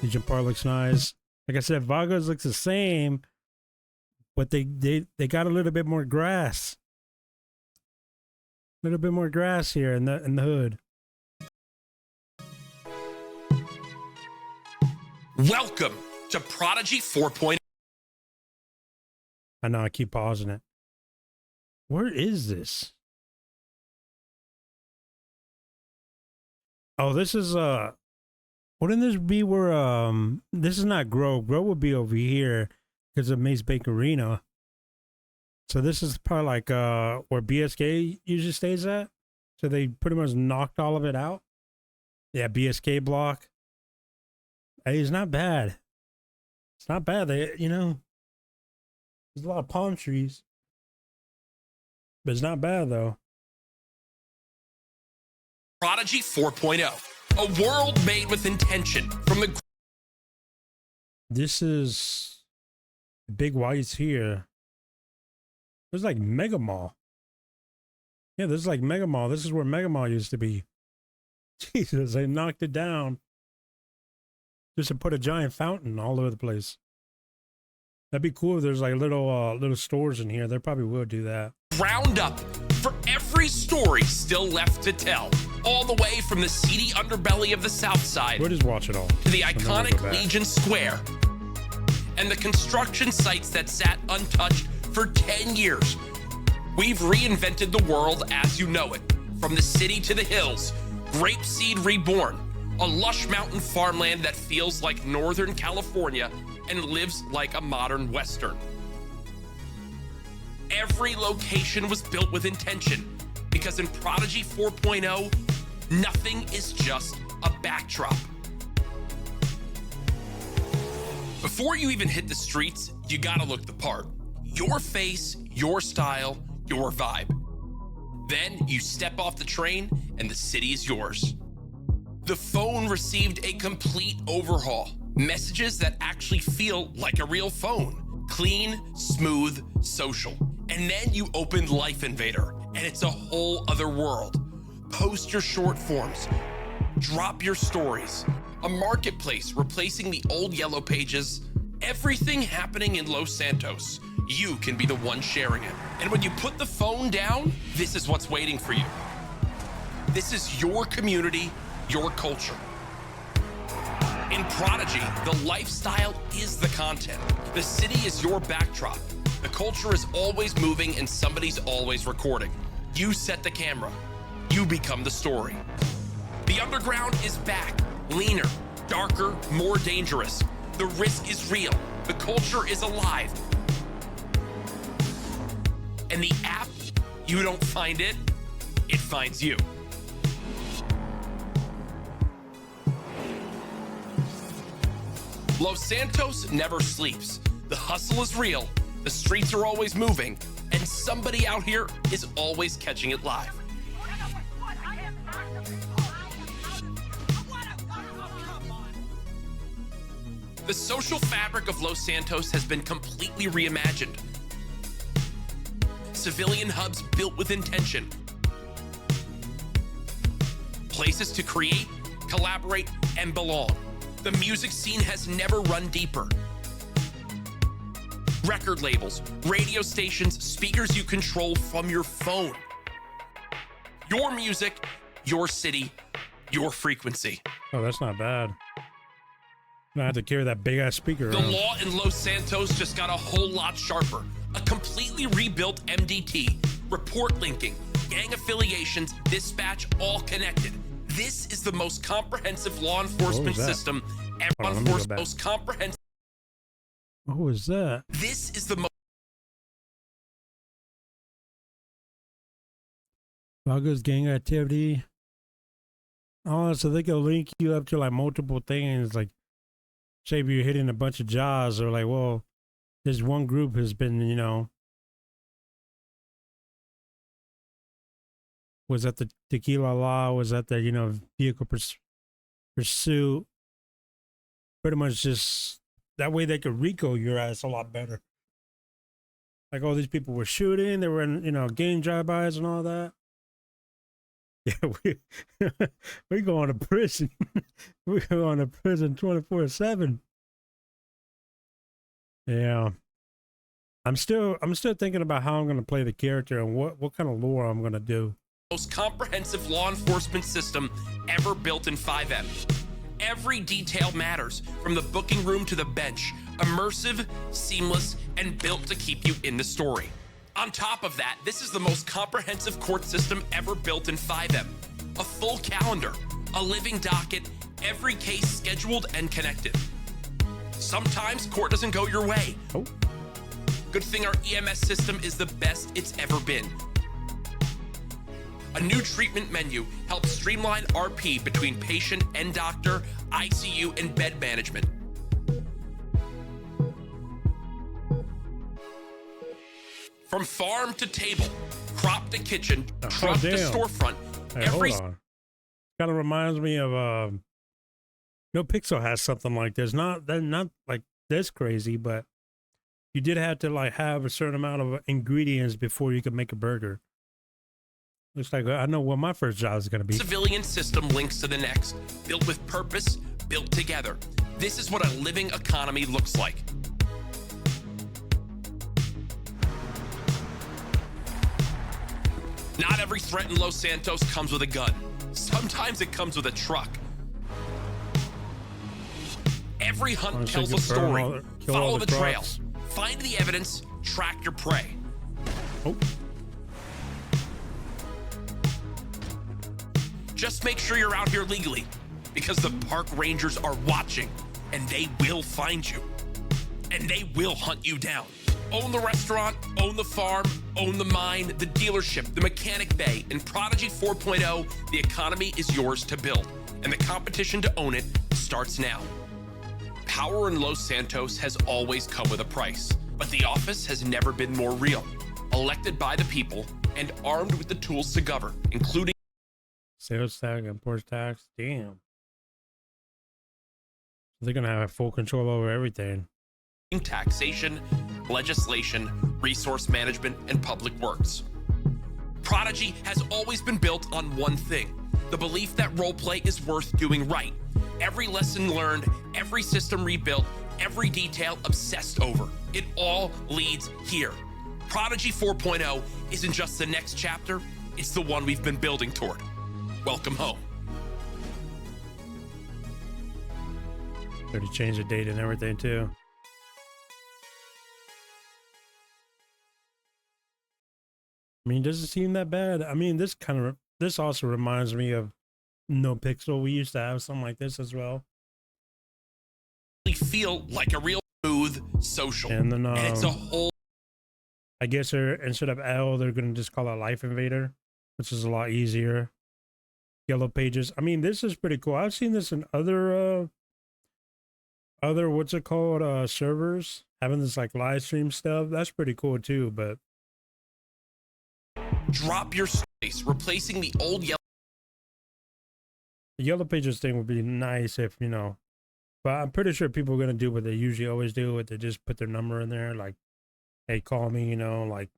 Legion Park looks nice. Like I said, Vagos looks the same, but they got a little bit more grass. A little bit more grass here in the hood. Welcome to Prodigy 4.0. I know I keep pausing it. Where is this? Oh, this is wouldn't this be where this is not Grove. Grove would be over here because of Maze Bank Arena. So this is probably like where BSK usually stays at. So they pretty much knocked all of it out. Yeah, BSK block. Hey, it's not bad. It's not bad. They, you know, there's a lot of palm trees. But it's not bad though. Prodigy 4.0, a world made with intention from the... This is Big White's here. There's like Mega Mall. Yeah, this is like Mega Mall. This is where Mega Mall used to be. Jesus, they knocked it down. Just to put a giant fountain all over the place. That'd be cool if there's like little stores in here. They probably would do that. Ground up for every story still left to tell. All the way from the seedy underbelly of the South Side We'll just watch it all. to the iconic Legion Square and the construction sites that sat untouched for 10 years. We've reinvented the world as you know it. From the city to the hills, Grapeseed reborn, a lush mountain farmland that feels like Northern California and lives like a modern Western. Every location was built with intention because in Prodigy 4.0, nothing is just a backdrop. Before you even hit the streets, you gotta look the part. Your face, your style, your vibe. Then you step off the train and the city is yours. The phone received a complete overhaul. Messages that actually feel like a real phone. Clean, smooth, social. And then you opened Life Invader, and it's a whole other world. Post your short forms. Drop your stories. A marketplace replacing the old yellow pages. Everything happening in Los Santos. You can be the one sharing it. And when you put the phone down, this is what's waiting for you. This is your community, your culture. In Prodigy, the lifestyle is the content. The city is your backdrop. The culture is always moving and somebody's always recording. You set the camera. You become the story. The underground is back, leaner, darker, more dangerous. The risk is real. The culture is alive. And the app, you don't find it, it finds you. Los Santos never sleeps. The hustle is real, the streets are always moving, and somebody out here is always catching it live. The social fabric of Los Santos has been completely reimagined. Civilian hubs built with intention. Places to create, collaborate, and belong. The music scene has never run deeper. Record labels, radio stations, speakers you control from your phone. Your music, your city, your frequency. Oh, that's not bad. I have to carry that big ass speaker The around. law in Los Santos just got a whole lot sharper. A completely rebuilt MDT, report linking, gang affiliations, dispatch, all connected. This is the most comprehensive law enforcement system ever. Most comprehensive. What was that? This is the most. Vagos gang activity. Oh, so they can link you up to like multiple things, like say if you're hitting a bunch of jobs, or like, well, this one group has been, you know, was at the tequila law, was at the, you know, vehicle pursuit. Pretty much just that way they could RICO your ass a lot better. Like all these people were shooting, they were in, you know, gang drive-bys and all that. Yeah, we going to prison. We going to prison 24/7. Yeah. I'm still thinking about how I'm going to play the character and what kind of lore I'm going to do. Most comprehensive law enforcement system ever built in 5M. Every detail matters, from the booking room to the bench. Immersive, seamless, and built to keep you in the story. On top of that, this is the most comprehensive court system ever built in 5M. A full calendar, a living docket, every case scheduled and connected. Sometimes court doesn't go your way. Oh. Good thing our EMS system is the best it's ever been. A new treatment menu helps streamline RP between patient and doctor, ICU, and bed management. From farm to table, crop to kitchen, truck to storefront, hey, hold on. Kind of reminds me of No Pixel has something like this. Not like this crazy, but you did have to like have a certain amount of ingredients before you could make a burger. Looks like I know what my first job is going to be. Civilian system links to the next, built with purpose, built together. This is what a living economy looks like. Not every threat in Los Santos comes with a gun. Sometimes it comes with a truck. Every hunt tells a story. Follow the trail. Find the evidence, track your prey. Oh. Just make sure you're out here legally, because the park rangers are watching, and they will find you. And they will hunt you down. Own the restaurant, own the farm, own the mine, the dealership, the mechanic bay. In Prodigy 4.0, the economy is yours to build, and the competition to own it starts now. Power in Los Santos has always come with a price, but the office has never been more real. Elected by the people and armed with the tools to govern, including sales tax, import tax. Damn. They're going to have full control over everything. Taxation, legislation, resource management, and public works. Prodigy has always been built on one thing: the belief that roleplay is worth doing right. Every lesson learned, every system rebuilt, every detail obsessed over. It all leads here. Prodigy 4.0 isn't just the next chapter, it's the one we've been building toward. Welcome home. Already changed the date and everything too. I mean, does it seem that bad? I mean, this also reminds me of No Pixel. We used to have something like this as well. Feel like a real smooth social, and then and it's a whole. I guess instead of L, they're gonna just call it Life Invader, which is a lot easier. Yellow Pages. I mean, this is pretty cool. I've seen this in other what's it called, servers, having this like live stream stuff. That's pretty cool too. But drop your space, replacing the old yellow. The Yellow Pages thing would be nice if, you know, but I'm pretty sure people are going to do what they usually always do. They just put their number in there, like, hey, call me, you know, like,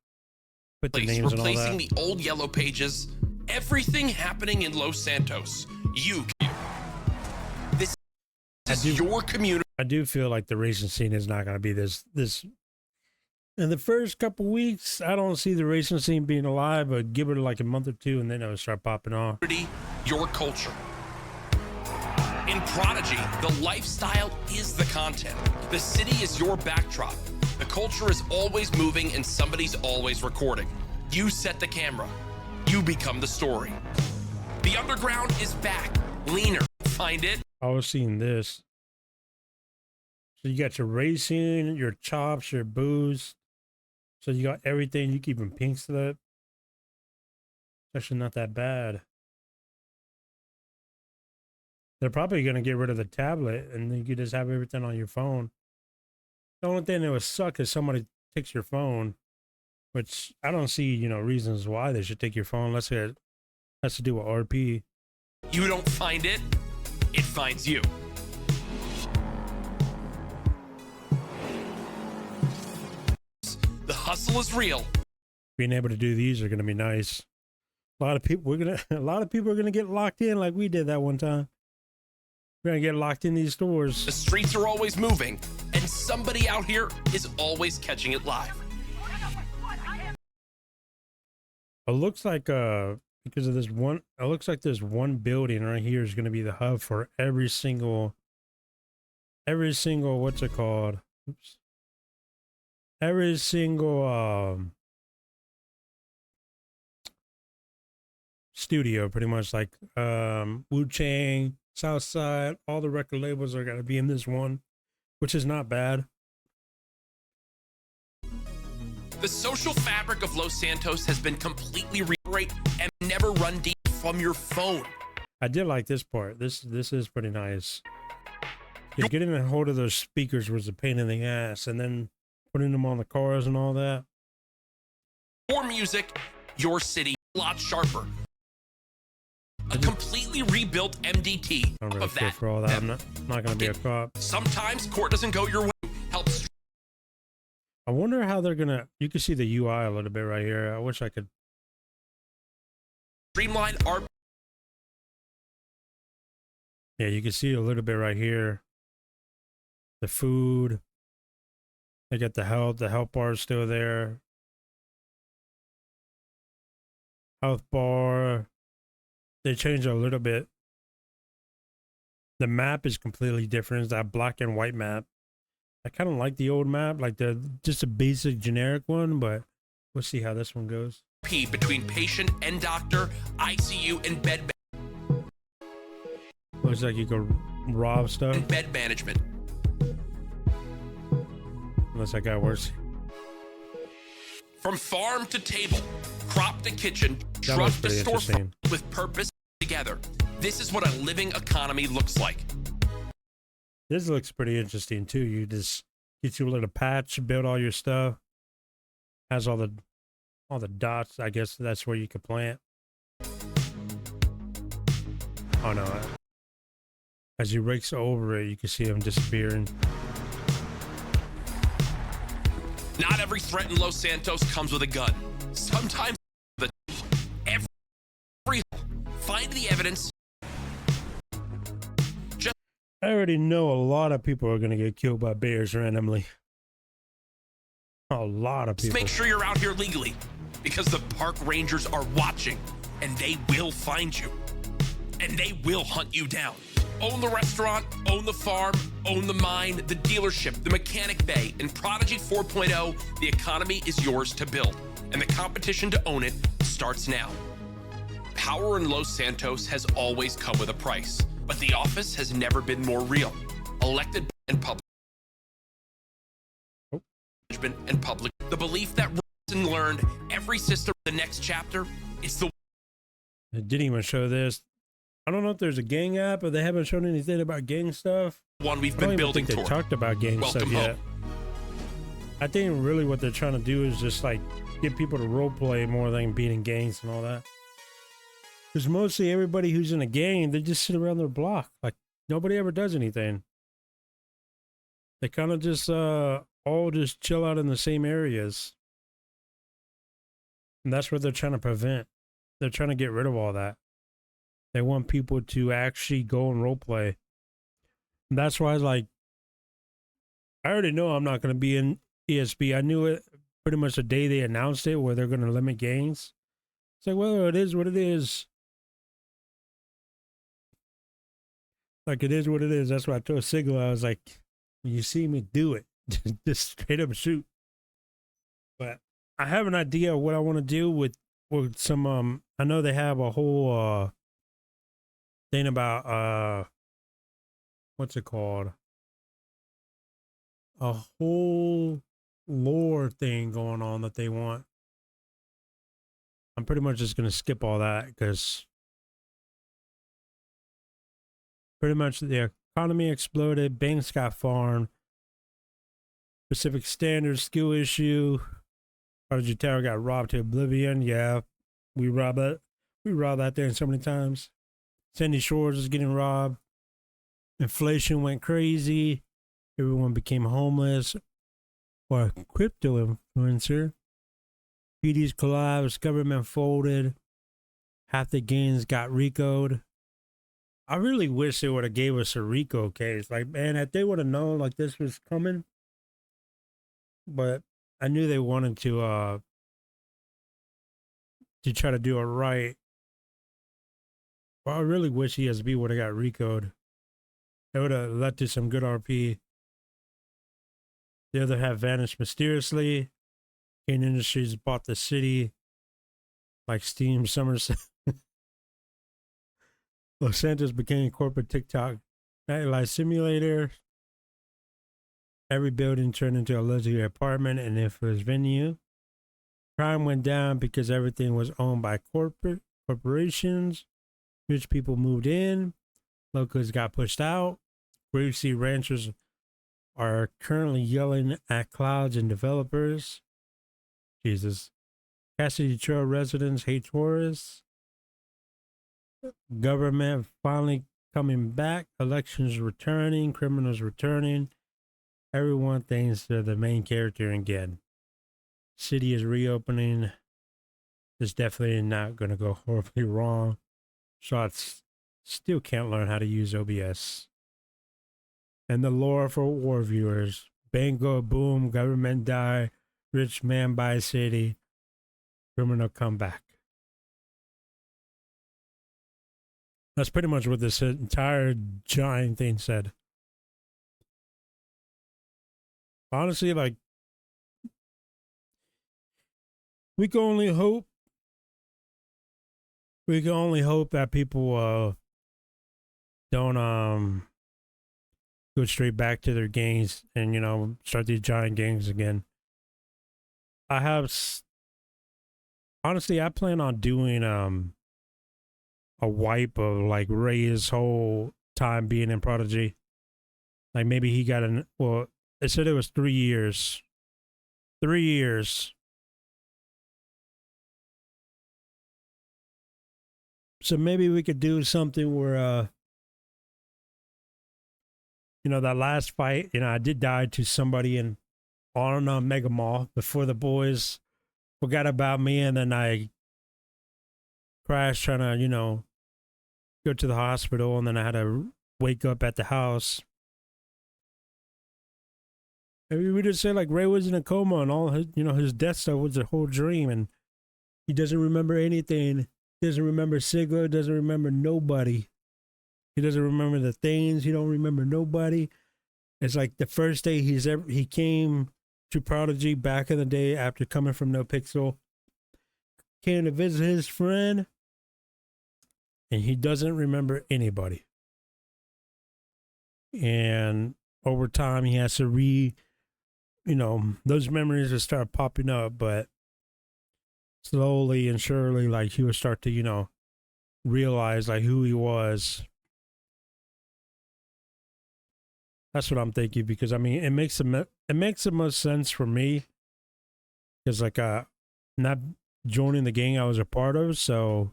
put the names and all that. Replacing the old Yellow Pages. Everything happening in Los Santos. This is your community. I do feel like the racing scene is not going to be this. In the first couple weeks, I don't see the racing scene being alive, but give it like a month or two, and then it'll start popping off. Your culture. In Prodigy, the lifestyle is the content. The city is your backdrop. The culture is always moving, and somebody's always recording. You set the camera. You become the story. The underground is back, leaner. Find it. I was seeing this. So you got your racing, your chops, your booze. So you got everything. You keep even pinks to that. It's actually not that bad. They're probably going to get rid of the tablet and you could just have everything on your phone. The only thing that would suck is somebody takes your phone, which I don't see, you know, reasons why they should take your phone unless it has to do with RP. You don't find it, it finds you. The hustle is real. Being able to do these are going to be nice. A lot of people a lot of people are gonna get locked in like we did that one time. We're gonna get locked in these stores. The streets are always moving, and somebody out here is always catching it live. It looks like because of this one, it looks like this one building right here is gonna be the hub for every single what's it called? Oops. Every single studio, pretty much, like Wu-Chang, Southside, all the record labels are gonna be in this one, which is not bad. The social fabric of Los Santos has been completely rewritten and never run deep from your phone. I did like this part. This is pretty nice. Yeah, getting a hold of those speakers was a pain in the ass, and then putting them on the cars and all that. Your music, your city, a lot sharper. A completely rebuilt MDT. I don't really of care that. for all that. I'm not gonna be a cop. Sometimes court doesn't go your way. Helps. I wonder how they're gonna. You can see the UI a little bit right here. I wish I could. Streamline our. Yeah, you can see a little bit right here. The food. They got the health. The health bar is still there. Health bar. They changed a little bit. The map is completely different. It's that black and white map. I kind of like the old map, like just a basic generic one, but we'll see how this one goes. Between patient and doctor, ICU and bed. Looks like you can rob stuff. And bed management. Unless that guy works. From farm to table, crop to kitchen, That truck looks to pretty store, interesting. with purpose together. This is what a living economy looks like. This looks pretty interesting too. You just get you a little patch, build all your stuff. Has all the dots. I guess that's where you could plant. Oh no. As he rakes over it, you can see him disappearing. Not every threat in Los Santos comes with a gun. Sometimes every find the evidence. I already know a lot of people are going to get killed by bears randomly. A lot of Just people. make sure you're out here legally, because the park rangers are watching, and they will find you, and they will hunt you down. Own the restaurant, own the farm, own the mine, the dealership, the mechanic bay. In Prodigy 4.0, the economy is yours to build, and the competition to own it starts now. Power in Los Santos has always come with a price, but the office has never been more real. Elected and public. Management and public. The belief that and learned every system, the next chapter, is the. It didn't even show this. I don't know if there's a gang app, but they haven't shown anything about gang stuff. One we've I don't been even building think they toward. talked about gang Welcome stuff yet. I think really what they're trying to do is just like get people to role play more than being in gangs and all that. Because mostly everybody who's in a gang, they just sit around their block. Like nobody ever does anything. They kind of just all just chill out in the same areas. And that's what they're trying to prevent. They're trying to get rid of all that. They want people to actually go and role play. And that's why I was like, I already know I'm not going to be in ESP. I knew it pretty much the day they announced it, where they're going to limit gangs. It's like, well, it is what it is. Like, it is what it is. That's why I told Sigla, I was like, when you see me, do it. Just straight up shoot. But I have an idea of what I want to do with some, I know they have a whole thing about, what's it called? A whole lore thing going on that they want. I'm pretty much just going to skip all that because pretty much the economy exploded, banks got farmed, Pacific Standard skill issue, Prodigy Tower got robbed to oblivion. Yeah, we robbed that. We robbed that there so many times. Sandy Shores is getting robbed. Inflation went crazy. Everyone became homeless. Or a crypto influencer. PD's collapsed. Government folded. Half the games got RICO'd. I really wish they would have gave us a RICO case. Like, man, if they would have known like this was coming, but I knew they wanted to try to do it right. But I really wish ESB would have got RICO'd. It would have led to some good RP. The other half vanished mysteriously. Kane Industries bought the city like Steam Somerset. Los Santos became corporate TikTok nightlife simulator. Every building turned into a luxury apartment and infamous venue. Crime went down because everything was owned by corporations. Rich people moved in. Locals got pushed out. Grapeseed ranchers are currently yelling at clouds and developers. Jesus. Cassidy Trail residents hate tourists. Government finally coming back. Elections returning. Criminals returning. Everyone thinks they're the main character again. City is reopening. It's definitely not going to go horribly wrong. Shots still can't learn how to use OBS. And the lore for war viewers. Bango, boom, government die. Rich man buys city. Criminal comeback. That's pretty much what this entire giant thing said. Honestly, like, we can only hope that people don't go straight back to their gangs and, you know, start these giant gangs again. Honestly, I plan on doing a wipe of like Ray's whole time being in Prodigy. Like maybe he got they said it was 3 years. 3 years. So maybe we could do something where you know, that last fight, you know, I did die to somebody on Mega Mall before the boys forgot about me, and then I crashed trying to, you know, go to the hospital, and then I had to wake up at the house. Maybe we just say like Ray was in a coma and all his, you know, his death stuff was a whole dream, and he doesn't remember anything. He doesn't remember Sigler, doesn't remember nobody. He doesn't remember the things. He don't remember nobody. It's like the first day he came to Prodigy back in the day after coming from No Pixel. Came to visit his friend, and he doesn't remember anybody. And over time, he has to you know, those memories will start popping up, but slowly and surely, like, he would start to, you know, realize like who he was. That's what I'm thinking, because I mean, it makes the most sense for me, because like not joining the gang I was a part of, so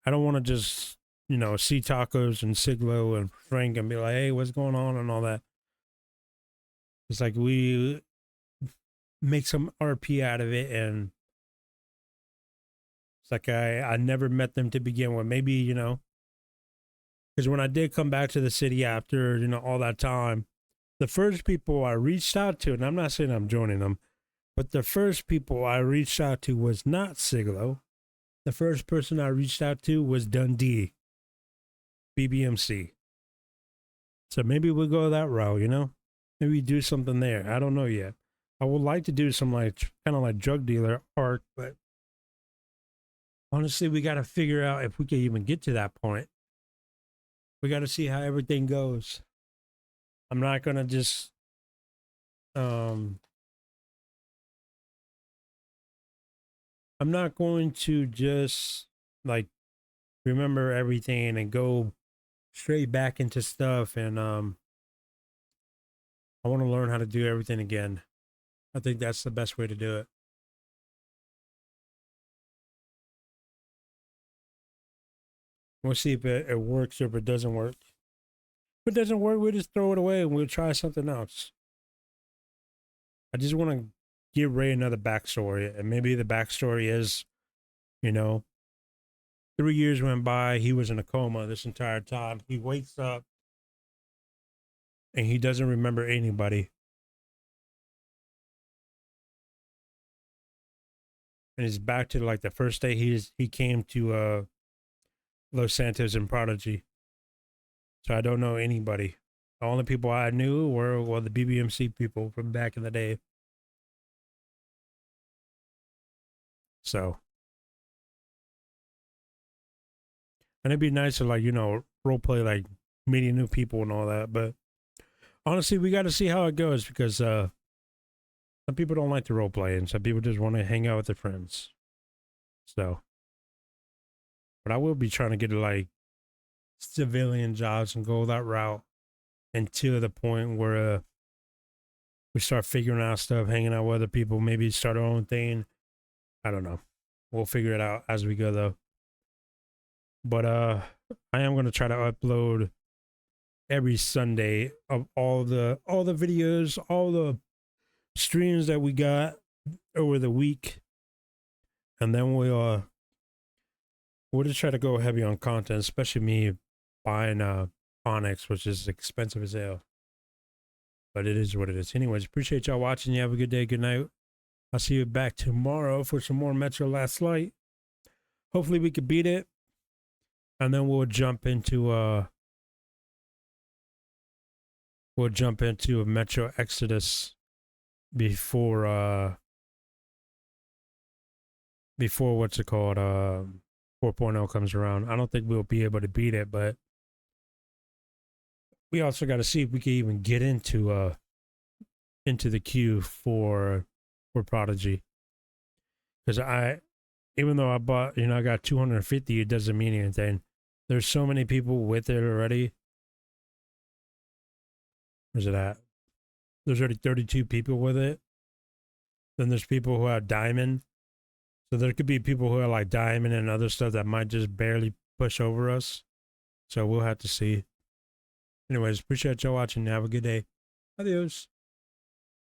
I don't want to just, you know, see Tacos and Siglo and Frank and be like, hey, what's going on and all that. It's like we make some RP out of it, and it's like I never met them to begin with. Maybe, you know, because when I did come back to the city after, you know, all that time, the first people I reached out to, and I'm not saying I'm joining them, but the first people I reached out to was not Siglo. The first person I reached out to was Dundee, BBMC. So maybe we'll go that route, you know? Maybe we do something there. I don't know yet. I would like to do some like kind of like drug dealer arc, but honestly, we got to figure out if we can even get to that point. We got to see how everything goes. I'm not going to just I'm not going to just like remember everything and go straight back into stuff, and I want to learn how to do everything again. I think that's the best way to do it. We'll see if it works or if it doesn't work. If it doesn't work, we'll just throw it away and we'll try something else. I just want to give Ray another backstory, and maybe the backstory is, you know, 3 years went by, he was in a coma this entire time. He wakes up and he doesn't remember anybody. And he's back to like the first day he came to Los Santos and Prodigy. So I don't know anybody. The only people I knew were the BBMC people from back in the day. So, and it'd be nice to like, you know, role play like meeting new people and all that. But honestly, we got to see how it goes because some people don't like to role play and some people just want to hang out with their friends. So, but I will be trying to get to like civilian jobs and go that route until the point where we start figuring out stuff, hanging out with other people, maybe start our own thing. I don't know. We'll figure it out as we go though. But I am going to try to upload every Sunday of all the videos, all the streams that we got over the week. And then we'll just try to go heavy on content, especially me buying Onyx, which is expensive as hell. But it is what it is. Anyways, appreciate y'all watching. You have a good day, good night. I'll see you back tomorrow for some more Metro Last Light. Hopefully we could beat it. And then we'll jump into a Metro Exodus before what's it called 4.0 comes around. I don't think we'll be able to beat it, but we also got to see if we can even get into the queue for Prodigy. Because even though I bought, I got 250, it doesn't mean anything. There's so many people with it already. Where's it at? There's already 32 people with it. Then there's people who have diamond. So there could be people who are like diamond and other stuff that might just barely push over us. So we'll have to see. Anyways, appreciate y'all watching. Have a good day. Adios.